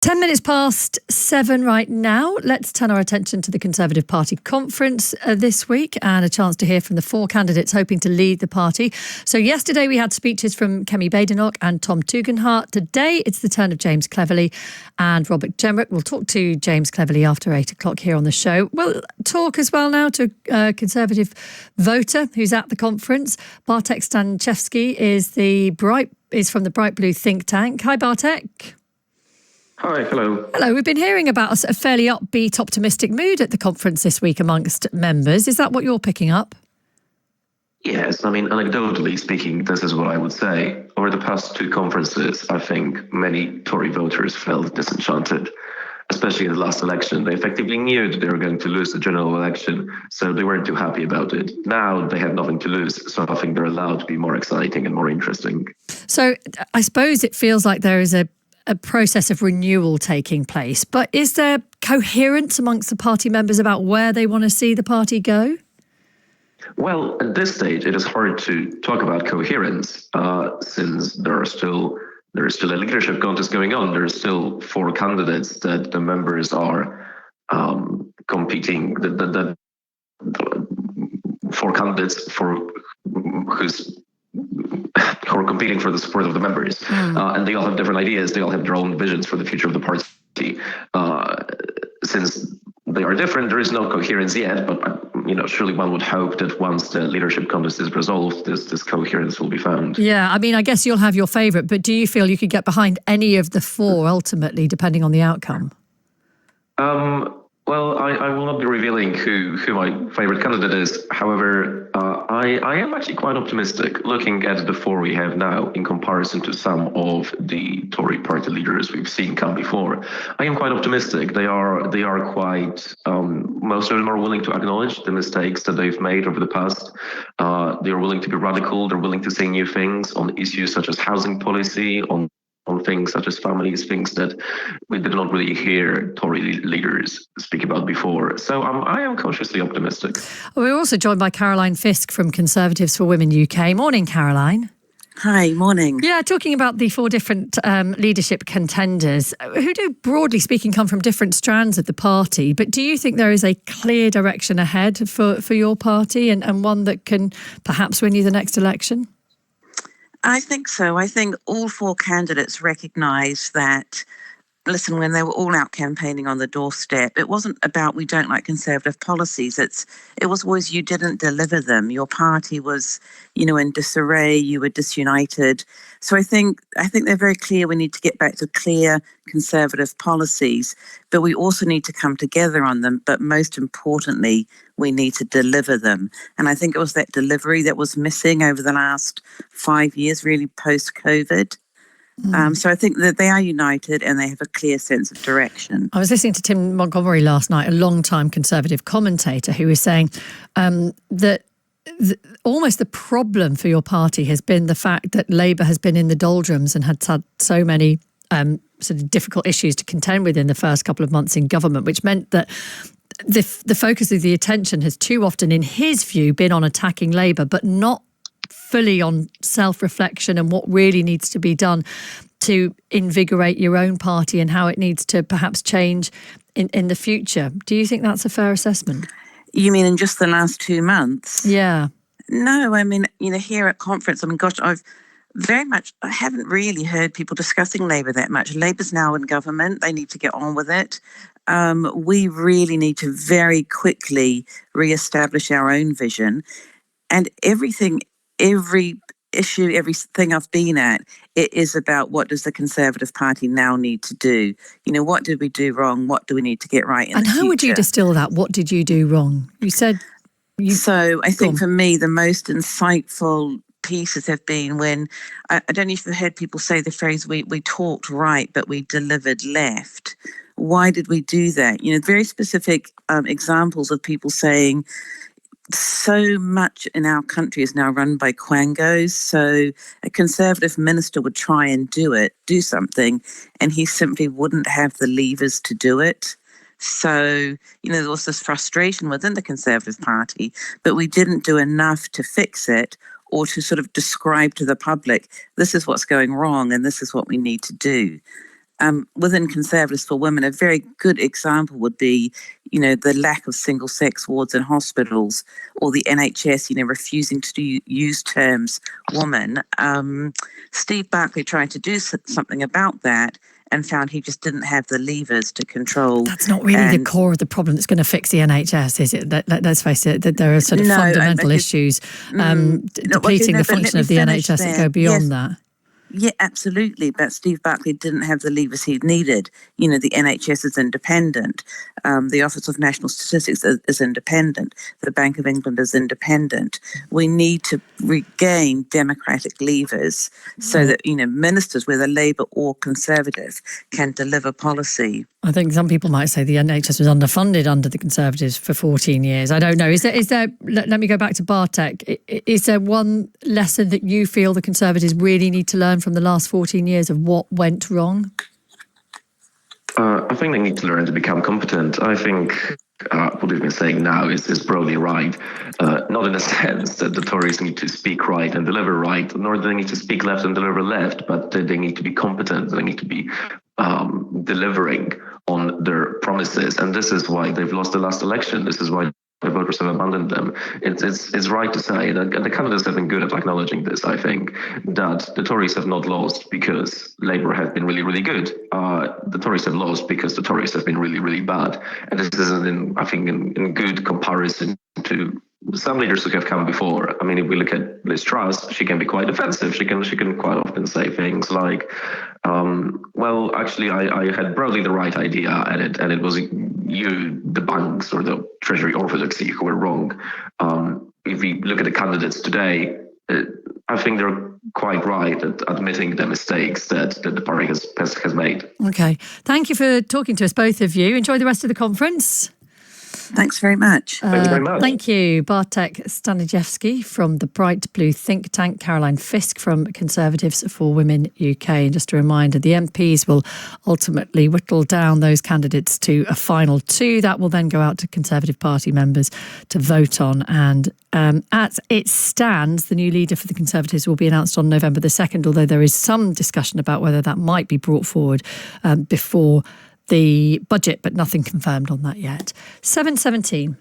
10 minutes past 7 right now. Let's turn our attention to the Conservative Party conference this week and a chance to hear from the 4 candidates hoping to lead the party. So yesterday we had speeches from Kemi Badenoch and Tom Tugendhat. Today it's the turn of James Cleverly and Robert Jenrick. We'll talk to James Cleverly after 8 o'clock here on the show. We'll talk as well now to a Conservative voter who's at the conference. Bartek Staniszewski is from the Bright Blue think tank. Hi, Bartek. Hi, hello. Hello. We've been hearing about a fairly upbeat, optimistic mood at the conference this week amongst members. Is that what you're picking up? Yes, I mean, anecdotally speaking, this is what I would say. Over the past 2 conferences, I think many Tory voters felt disenchanted, especially in the last election. They effectively knew that they were going to lose the general election, so they weren't too happy about it. Now they have nothing to lose, so I think they're allowed to be more exciting and more interesting. So I suppose it feels like there is a process of renewal taking place, but is there coherence amongst the party members about where they want to see the party go? Well, at this stage, it is hard to talk about coherence since there is still a leadership contest going on. There are still 4 candidates that the members are competing. The 4 candidates who are competing for the support of the members, and they all have different ideas. They all have their own visions for the future of the party. Since they are different, there is no coherence yet. But surely one would hope that once the leadership contest is resolved, this coherence will be found. Yeah, I mean, I guess you'll have your favourite, but do you feel you could get behind any of the 4 ultimately, depending on the outcome? Well, I will not be revealing who my favourite candidate is. However, I am actually quite optimistic looking at the 4 we have now in comparison to some of the Tory party leaders we've seen come before. I am quite optimistic. They are quite, most of them are willing to acknowledge the mistakes that they've made over the past. They are willing to be radical. They're willing to say new things on issues such as housing policy, on things such as families, things that we did not really hear Tory leaders speak about before. So I am cautiously optimistic. We're also joined by Caroline Fisk from Conservatives for Women UK. Morning, Caroline. Hi, morning. Yeah, talking about the 4 different leadership contenders who do, broadly speaking, come from different strands of the party. But do you think there is a clear direction ahead for your party and one that can perhaps win you the next election? I think so. I think all 4 candidates recognise that, listen, when they were all out campaigning on the doorstep, it wasn't about we don't like Conservative policies. It was always you didn't deliver them. Your party was, in disarray. You were disunited. So I think they're very clear. We need to get back to clear Conservative policies, but we also need to come together on them. But most importantly, we need to deliver them. And I think it was that delivery that was missing over the last 5 years, really post-COVID. So I think that they are united and they have a clear sense of direction. I was listening to Tim Montgomery last night, a long-time Conservative commentator, who was saying that almost the problem for your party has been the fact that Labour has been in the doldrums and had so many sort of difficult issues to contend with in the first couple of months in government, which meant that the focus of the attention has too often, in his view, been on attacking Labour, but not fully on self-reflection and what really needs to be done to invigorate your own party and how it needs to perhaps change in the future. Do you think that's a fair assessment? You mean in just the last 2 months? Yeah. No, I mean, here at conference, I haven't really heard people discussing Labour that much. Labour's now in government. They need to get on with it. We really need to very quickly re-establish our own vision. And every issue, everything I've been at, it is about what does the Conservative Party now need to do? What did we do wrong? What do we need to get right in the future? And how would you distill that? What did you do wrong? You said... So I think for me, the most insightful pieces have been when, I don't know if you've heard people say the phrase, we talked right, but we delivered left. Why did we do that? Very specific examples of people saying, so much in our country is now run by quangos. So a Conservative minister would try and do something, and he simply wouldn't have the levers to do it. So, there was this frustration within the Conservative Party, but we didn't do enough to fix it or to sort of describe to the public, this is what's going wrong and this is what we need to do. within Conservatives for Women, a very good example would be, the lack of single-sex wards in hospitals, or the NHS, refusing to use terms woman. Steve Barclay tried to do something about that and found he just didn't have the levers to control. That's not really the core of the problem that's going to fix the NHS, is it? Let's face it, that there are sort of fundamental issues depleting the function of the NHS that go beyond that. Yeah, absolutely. But Steve Barclay didn't have the levers he needed. The NHS is independent. The Office of National Statistics is independent. The Bank of England is independent. We need to regain democratic levers so that, ministers, whether Labour or Conservative, can deliver policy. I think some people might say the NHS was underfunded under the Conservatives for 14 years. I don't know. Is there? Let me go back to Bartek. Is there one lesson that you feel the Conservatives really need to learn from the last 14 years of what went wrong? I think they need to learn to become competent. I think what we've been saying now is broadly right. Not in the sense that the Tories need to speak right and deliver right, nor do they need to speak left and deliver left, but they need to be competent. They need to be delivering on their promises. And this is why they've lost the last election. This is why the voters have abandoned them. It's right to say that the candidates have been good at acknowledging this, I think, that the Tories have not lost because Labour have been really, really good. The Tories have lost because the Tories have been really, really bad. And this isn't, in good comparison to some leaders who have come before. I mean, if we look at Liz Truss, she can be quite offensive. She can quite often say things like, well, actually, I had broadly the right idea, and it was you, the banks or the Treasury orthodoxy, who were wrong. If we look at the candidates today, I think they're quite right at admitting the mistakes that the party has made. Okay. Thank you for talking to us, both of you. Enjoy the rest of the conference. Thanks very much. Thank you very much. Thank you, Bartek Staniszewski from the Bright Blue think tank, Caroline Fisk from Conservatives for Women UK. And just a reminder, the MPs will ultimately whittle down those candidates to a final two. That will then go out to Conservative Party members to vote on. And as it stands, the new leader for the Conservatives will be announced on November the 2nd, although there is some discussion about whether that might be brought forward before the budget, but nothing confirmed on that yet. 7:17.